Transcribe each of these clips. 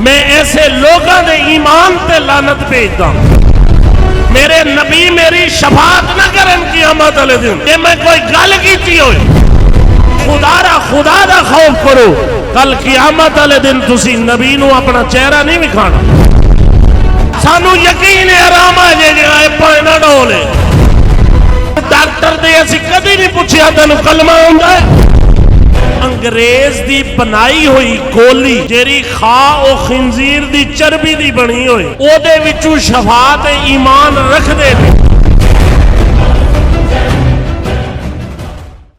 मैं ऐसे लोगों के ईमान ते लानत भेजदा। मेरे नबी मेरी शफात न करन क़यामत वाले दिन। जे मैं कोई गल कीती होए, खुदा दा खौफ करो, कल क़यामत वाले दिन तुसी नबी नूं अपना चेहरा नहीं विखाना। सानू यकीन है आराम आ जाएगा पाना डोले। डॉक्टर दे असी कदी नहीं पूछया तेनू कलमा आउंदा है। अंग्रेज दी बनाई हुई गोली जेरी खा ओ खिंजीर दी चर्बी दी बनी होए, ओदे विचों शफा ते ईमान रखदे ने।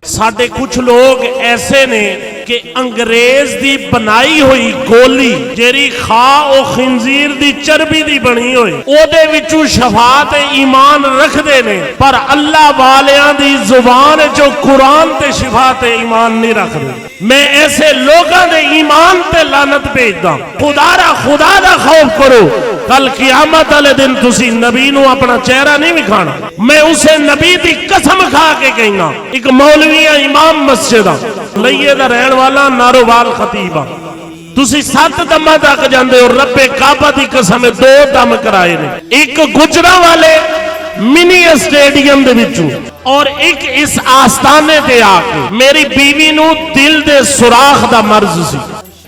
साडे कुछ लोग ऐसे ने कि अंग्रेज दी बनाई हुई गोली जेरी खा ओ खिंजीर दी चर्बी दी बनी होए, ओदे विचों शफा ते ईमान रखदे ने, पर अल्लाह वालियां दी जुबान जो कुरान ते शिफा ते ईमान नहीं रखदे। मैं ऐसे लोगों के ईमान ते लानत भेजदा। खुदा दा खौफ करो, कल क़यामत वाले दिन तुसी नबी नूं अपना चेहरा नहीं विखाना। मैं उसे नबी दी कसम खा के कहना। एक मौलवी इमाम मस्जिद लइए दा रहन वाला नारोवाल खतीब आ। तुसी 7 दमा तक जांदे हो। रब्बे काबा दी कसम 2 दम कराए ने, एक गुजरा वाले मिनी स्टेडियम दे विचों और एक इस आस्थाने ते आके। मेरी बीवी नूं दिल दे सुराख दा मर्ज सी।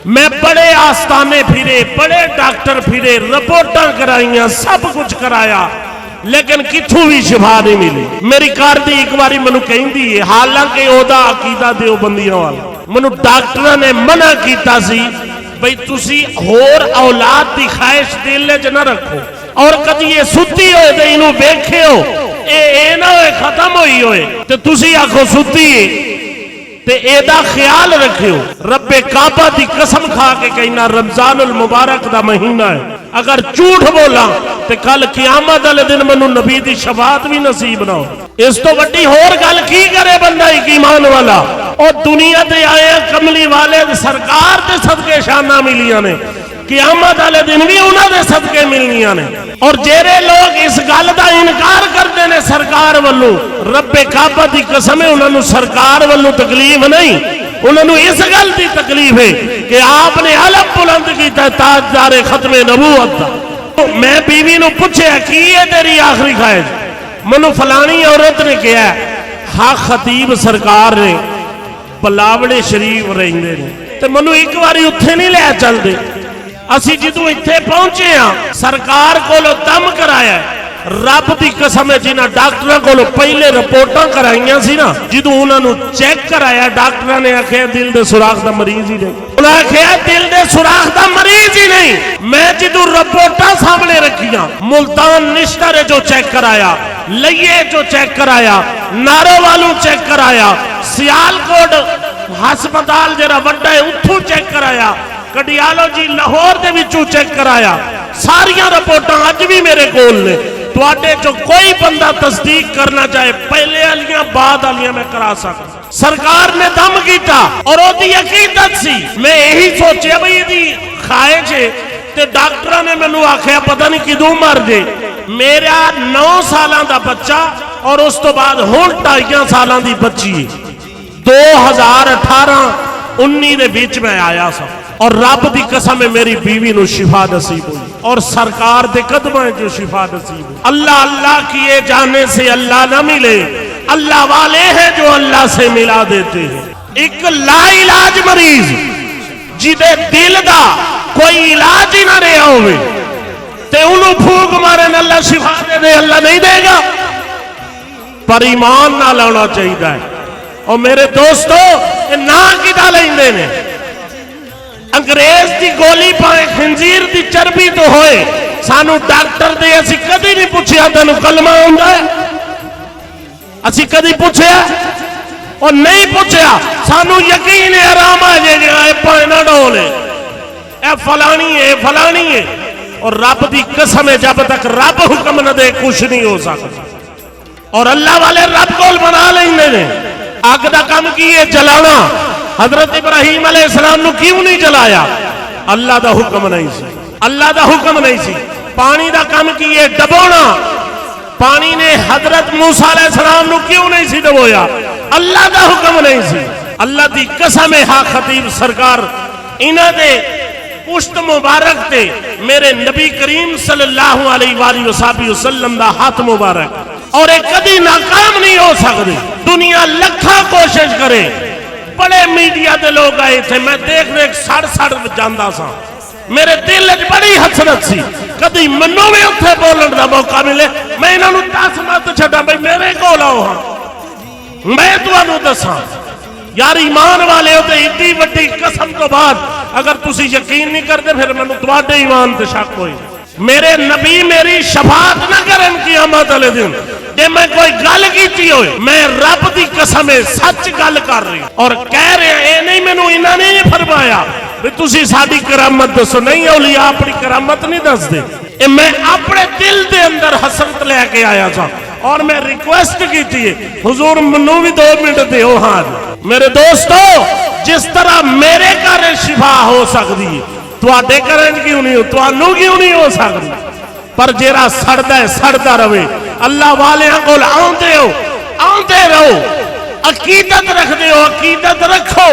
मैं बड़े आस्थाने फिरे, बड़े डॉक्टर फिरे, रिपोर्टां कराइयां, सब कुछ कराया, लेकिन किथों भी शिफा नहीं मिली। मेरी घर दी एक बारी मैनू कहंदी है, हालांकि ओदा अकीदा देवबंदियां वाला, मैनू डॉक्टर ने मना कीता सी बई तुसी होर औलाद दी ख्वाहिश दिल च न रखो, और कदी ये सुती होए ते इनू वेखियो ए ना होए खत्म होई होए ते तुसी आखो सुती है ते एदा ख्याल रखियो। रब्बे काबा दी कसम खा के कहना, रमजानुल मुबारक दा महीना है, अगर झूठ बोला ते कल क़यामत वाले दिन मैनू नबी दी शफात भी नसीब ना हो। इस तो वड्डी होर गल की करे बंदा एक ईमान वाला। और दुनिया ते आए कमली वाले सरकार दे सदके शाना मिलियां ने, क़यामत वाले दिन भी उन्होंने सदके मिलनियां ने। और जेरे लोग इस गल का इनकार करते हैं सरकार वालों, रब्बे काबा दी कसम है उन्होंने सरकार वालों तकलीफ नहीं, उन्होंने इस गल की तकलीफ है कि आपने अलम बुलंद किया ताजदारे खत्मे नबूवत दा। तो मैं बीवी नूं पूछया की है तेरी आखिरी ख्वाहिश? मैनू फलानी औरत ने कहा हाँ खतीब सरकार ने बलावड़े शरीफ रहिंदे ने, ते मैनू एक बारी उत्थे नहीं लै चलदे। असी जो इत्थे पहुंचे हाँ सरकार कोलों दम कराया, रब की कसम है जिन्हां डॉक्टरों कोलों पहले रिपोर्टां कराइयां सी ना, जो उन्होंने चेक कराया डॉक्टर ने आख्या दिल दे सुराख दा मरीज ही नहीं, उन्हें आख्या दिल दे सुराख दा मरीज ही नहीं। मैं जो रिपोर्टां सामने रखियां, मुल्तान निश्तर जो चेक कराया, लइए जो चेक कराया, नारोवालू चेक कराया, सियालकोट हस्पताल जरा वड्डा है उत्थों चेक कराया, कार्डियोलॉजी लाहौर दे विचों चेक कराया, सारियां रिपोर्टां अज भी मेरे कोल ने। तुहाडे चो कोई बंदा तस्दीक करना चाहे पहले वालियां बाद वालियां मैं करा सकता। सरकार ने दम कीता और ओदी अकीदत सी। मैं यही सोचा भाई इहदी ख्वाहिश है, ते डॉक्टर ने मैनू आख्या पता नहीं किदों मर जे। मेरा 9 सालां दा बच्चा और उस तो बाद हुण 2.5 सालां दी बच्ची है। 2018-19 दे बीच में आया सा और रब दी कसम है मेरी बीवी नू शिफा नसीब हुई और सरकार दे कदमां जो शिफा नसीब हुई। अल्लाह अल्लाह किए जाने से अल्लाह ना मिले, अल्लाह वाले हैं जो अल्लाह से मिला देते हैं। एक लाइलाज मरीज जिदे दिल दा कोई इलाज ही ना रहा होवे ते उन्होंने फूक मारे अल्लाह शिफा दे दे, अल्लाह नहीं देगा, पर ईमान ना लाना चाहिए। और मेरे दोस्तों ना किदा लेंदे ने, अंग्रेज की गोली पाए खिंजीर की चर्बी तो होए, सानू डॉक्टर दे असी कदी नहीं पूछया तेनू कलमा आउंदा है, असी कदी पूछया और नहीं पूछया। सानू यकीन है आराम आ जाएगा पाना डोले ए फलानी है फलानी है। और रब की कसम है जब तक रब हुक्म न दे कुछ नहीं हो सकता। और अल्लाह वाले रब कोल बना लेंदे ने। अग दा काम की है जलाना, हजरत इब्राहिम अलैहिस्सलाम नू क्यों नहीं जलाया? अल्लाह दा हुक्म नहीं सी, अल्लाह दा हुक्म नहीं सी। पानी दा काम की है डबोना, पानी ने हजरत मूसा अलैहिस्सलाम नू क्यों नहीं सी डबोया? अल्लाह दा हुक्म नहीं सी। अल्लाह दी कसम है हा खतीब सरकार इन्हां दे पुश्त मुबारक ते मेरे नबी करीम सल्लल्लाहु अलैहि वसल्लम दा हाथ मुबारक और एक कदी नाकाम नहीं हो सकती। दुनिया लखा कोशिश करे, बड़े मीडिया के लोग आए थे, मैं देख देख सड़ जाता सा, मेरे दिल च बड़ी हसरत सी, कदी मनो भी उत्थे बोलने का मौका मिले मैं इन्हों 10 मत छड्डा भाई मेरे को आओ, हाँ मैं तुहानू दसा यार ईमान वाले हो तो इतनी वड्डी कसम तो बाद अगर तुसी यकीन नहीं करते फिर मैनू तुहाडे ईमान ते शक होई। मेरे नबी मेरी शफात ना करन क़यामत वाले दिन, जे मैं कोई गल कीती होए मैं रब दी कसम है सच गल कर रही और कह रहे ए नहीं मैनू इन्हां ने नहीं फरमाया भी तुसी साडी करामत दसो, नहीं औलिया अपनी करामत नहीं दसदे, ए मैं अपने दिल दे अंदर हसरत लेके आया था और मैं रिक्वेस्ट की थी हुजूर मनु भी 2 मिनट दो। हाँ मेरे दोस्तों, जिस तरह मेरे घर शिफा हो सकती है तुहाडे घर क्यों नहीं हो, तुहानू क्यों नहीं हो सकती? पर जेरा सड़दा है सड़दा रहे। अल्लाह वालियां कोल आउंदे हो, आउंदे रहो, अकीदत रखदे हो, अकीदत रखो।